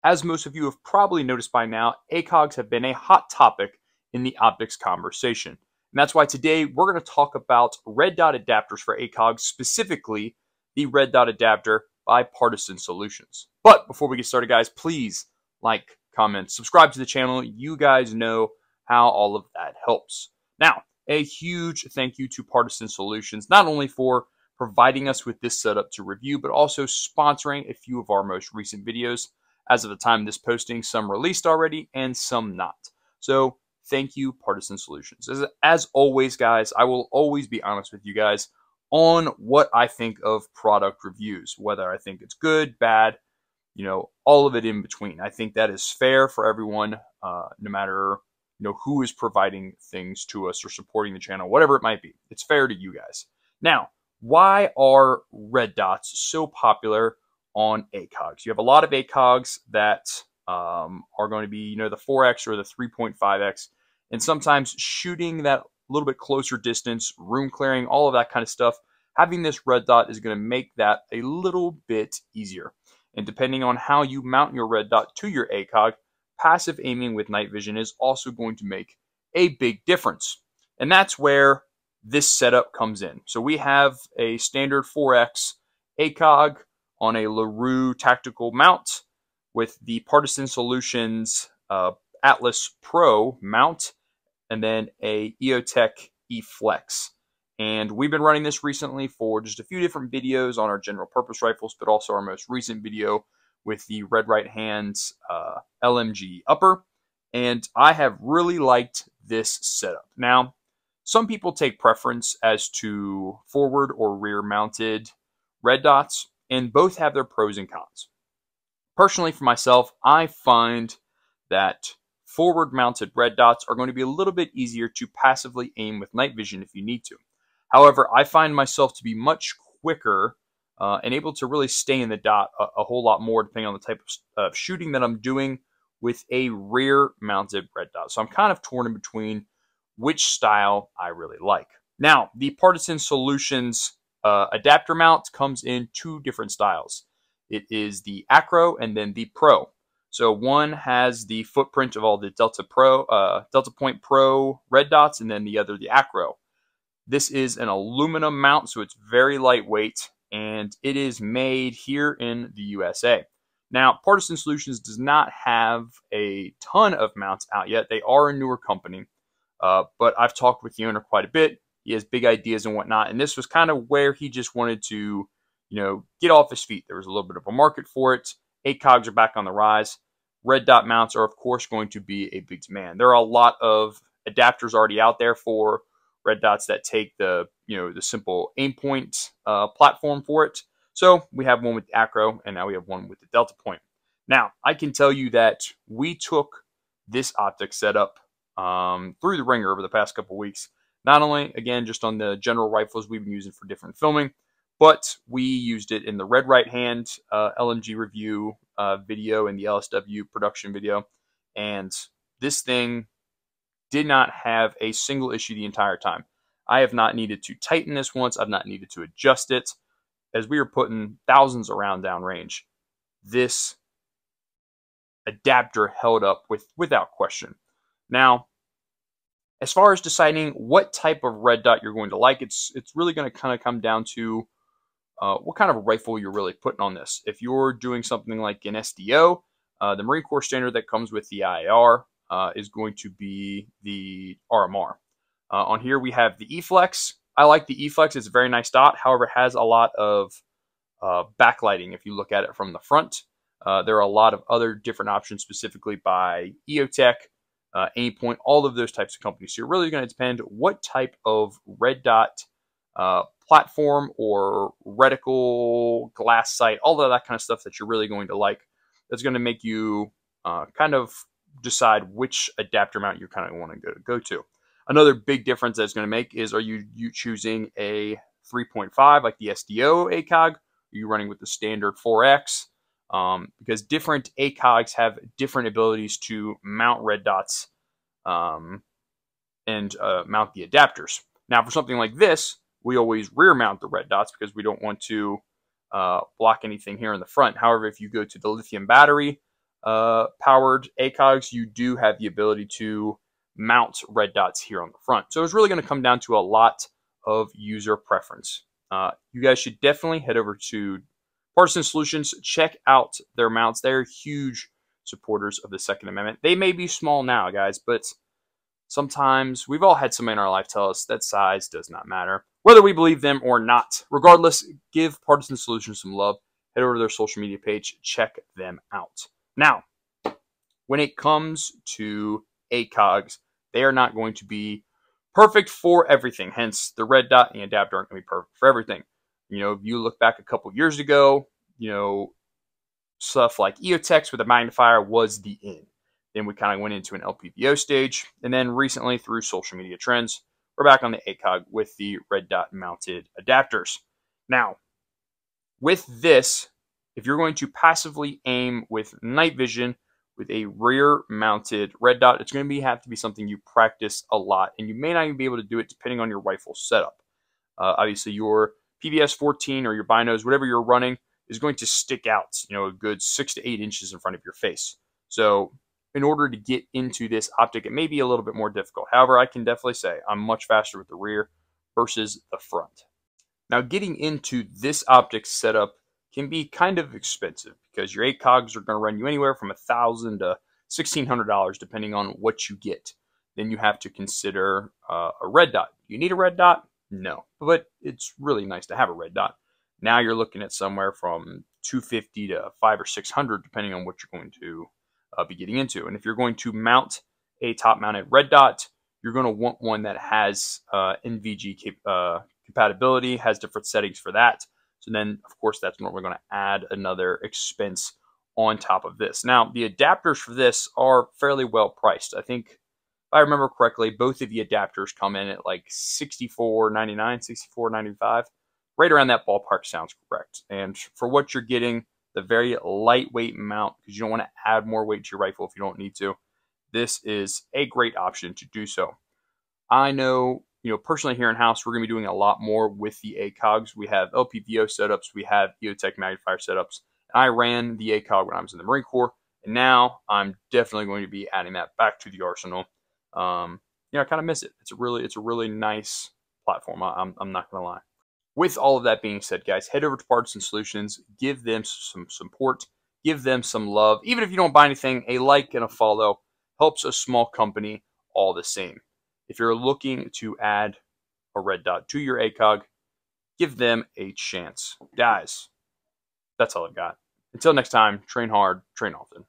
as most of you have probably noticed by now, ACOGs have been a hot topic in the optics conversation. And that's why today we're going to talk about red dot adapters for ACOGs, specifically the red dot adapter by Partizan Solutions. But before we get started, guys, please like, comment, subscribe to the channel. You guys know how all of that helps. Now, a huge thank you to Partizan Solutions, not only for providing us with this setup to review, but also sponsoring a few of our most recent videos. As of the time of this posting, some released already and some not. So thank you, Partizan Solutions. As always, guys, I will always be honest with you guys on what I think of product reviews, whether I think it's good, bad, you know, all of it in between. I think that is fair for everyone, no matter who is providing things to us or supporting the channel, whatever it might be. It's fair to you guys. Now, why are red dots so popular on ACOGs? You have a lot of ACOGs that are going to be, the 4x or the 3.5x, and sometimes shooting that little bit closer distance, room clearing, all of that kind of stuff. Having this red dot is going to make that a little bit easier. And depending on how you mount your red dot to your ACOG, passive aiming with night vision is also going to make a big difference. And that's where this setup comes in. So we have a standard 4x ACOG on a LaRue tactical mount with the Partizan Solutions Atlas Pro mount, and then a EOTech E-Flex. And we've been running this recently for just a few different videos on our general purpose rifles, but also our most recent video with the red right hand LMG upper. And I have really liked this setup. Now, some people take preference as to forward or rear mounted red dots, and both have their pros and cons. Personally, for myself, I find that forward mounted red dots are going to be a little bit easier to passively aim with night vision if you need to. However, I find myself to be much quicker and able to really stay in the dot a whole lot more depending on the type of shooting that I'm doing with a rear mounted red dot. So I'm kind of torn in between which style I really like. Now, the Partizan Solutions adapter mount comes in two different styles. It is the Acro and then the Pro. So one has the footprint of all the Delta Point Pro red dots, and then the other the Acro. This is an aluminum mount, so it's very lightweight, and it is made here in the USA. Now, Partizan Solutions does not have a ton of mounts out yet. They are a newer company. But I've talked with the owner quite a bit. He has big ideas and whatnot, and this was kind of where he just wanted to, get off his feet. There was a little bit of a market for it. ACOGs are back on the rise. Red dot mounts are, of course, going to be a big demand. There are a lot of adapters already out there for red dots that take the, the simple aim point platform for it. So we have one with the Acro, and now we have one with the Delta Point. Now, I can tell you that we took this optic setup through the ringer over the past couple weeks. Not only, again, just on the general rifles we've been using for different filming, but we used it in the red right hand LMG review video and the LSW production video. And this thing did not have a single issue the entire time. I have not needed to tighten this once. I've not needed to adjust it. As we were putting thousands around downrange, this adapter held up without question. Now, as far as deciding what type of red dot you're going to like, it's really going to kind of come down to what kind of rifle you're really putting on this. If you're doing something like an SDO, the Marine Corps standard that comes with the IAR is going to be the RMR. On here we have the E-Flex. I like the E-Flex. It's a very nice dot. However, it has a lot of backlighting if you look at it from the front. There are a lot of other different options, specifically by EOTech, Aimpoint, all of those types of companies. So you're really going to depend what type of red dot platform or reticle, glass sight, all of that kind of stuff that you're really going to like. That's going to make you kind of decide which adapter mount you kind of want to go to. Another big difference that's going to make is, are you choosing a 3.5 like the SDO ACOG? Are you running with the standard 4X? Because different ACOGs have different abilities to mount red dots and mount the adapters. Now, for something like this, we always rear mount the red dots because we don't want to block anything here in the front. However, if you go to the lithium battery, powered ACOGs, you do have the ability to mount red dots here on the front. So it's really going to come down to a lot of user preference. You guys should definitely head over to Partizan Solutions. Check out their mounts. They're huge supporters of the Second Amendment. They may be small now, guys, but sometimes we've all had somebody in our life tell us that size does not matter, whether we believe them or not. Regardless, give Partizan Solutions some love. Head over to their social media page. Check them out. Now, when it comes to ACOGs, they are not going to be perfect for everything. Hence, the red dot and the adapter aren't going to be perfect for everything. You know, if you look back a couple years ago, you know, stuff like EOTech with a magnifier was the in. Then we kind of went into an LPVO stage. And then recently, through social media trends, we're back on the ACOG with the red dot mounted adapters. Now, with this, if you're going to passively aim with night vision with a rear mounted red dot, it's going to have to be something you practice a lot, and you may not even be able to do it depending on your rifle setup. Obviously, your PVS 14 or your binos, whatever you're running, is going to stick out, you know, a good 6 to 8 inches in front of your face. So in order to get into this optic, it may be a little bit more difficult. However, I can definitely say I'm much faster with the rear versus the front. Now, getting into this optic setup can be kind of expensive because your ACOGs are going to run you anywhere from $1,000 to $1,600 depending on what you get. Then you have to consider a red dot. You need a red dot? No, but it's really nice to have a red dot. Now you're looking at somewhere from $250 to $500 or $600 depending on what you're going to be getting into. And if you're going to mount a top-mounted red dot, you're going to want one that has NVG compatibility, has different settings for that. So then, of course, that's when we're going to add another expense on top of this. Now, the adapters for this are fairly well priced. I think, if I remember correctly, both of the adapters come in at like $64.99, $64.95. Right around that ballpark sounds correct. And for what you're getting, the very lightweight mount, because you don't want to add more weight to your rifle if you don't need to, this is a great option to do so. I know, you know, personally here in-house, we're going to be doing a lot more with the ACOGs. We have LPVO setups. We have EOTech magnifier setups. And I ran the ACOG when I was in the Marine Corps, and now I'm definitely going to be adding that back to the arsenal. You know, I kind of miss it. It's a really nice platform. I'm not going to lie. With all of that being said, guys, head over to Partizan Solutions. Give them some support. Give them some love. Even if you don't buy anything, a like and a follow helps a small company all the same. If you're looking to add a red dot to your ACOG, give them a chance. Guys, that's all I've got. Until next time, train hard, train often.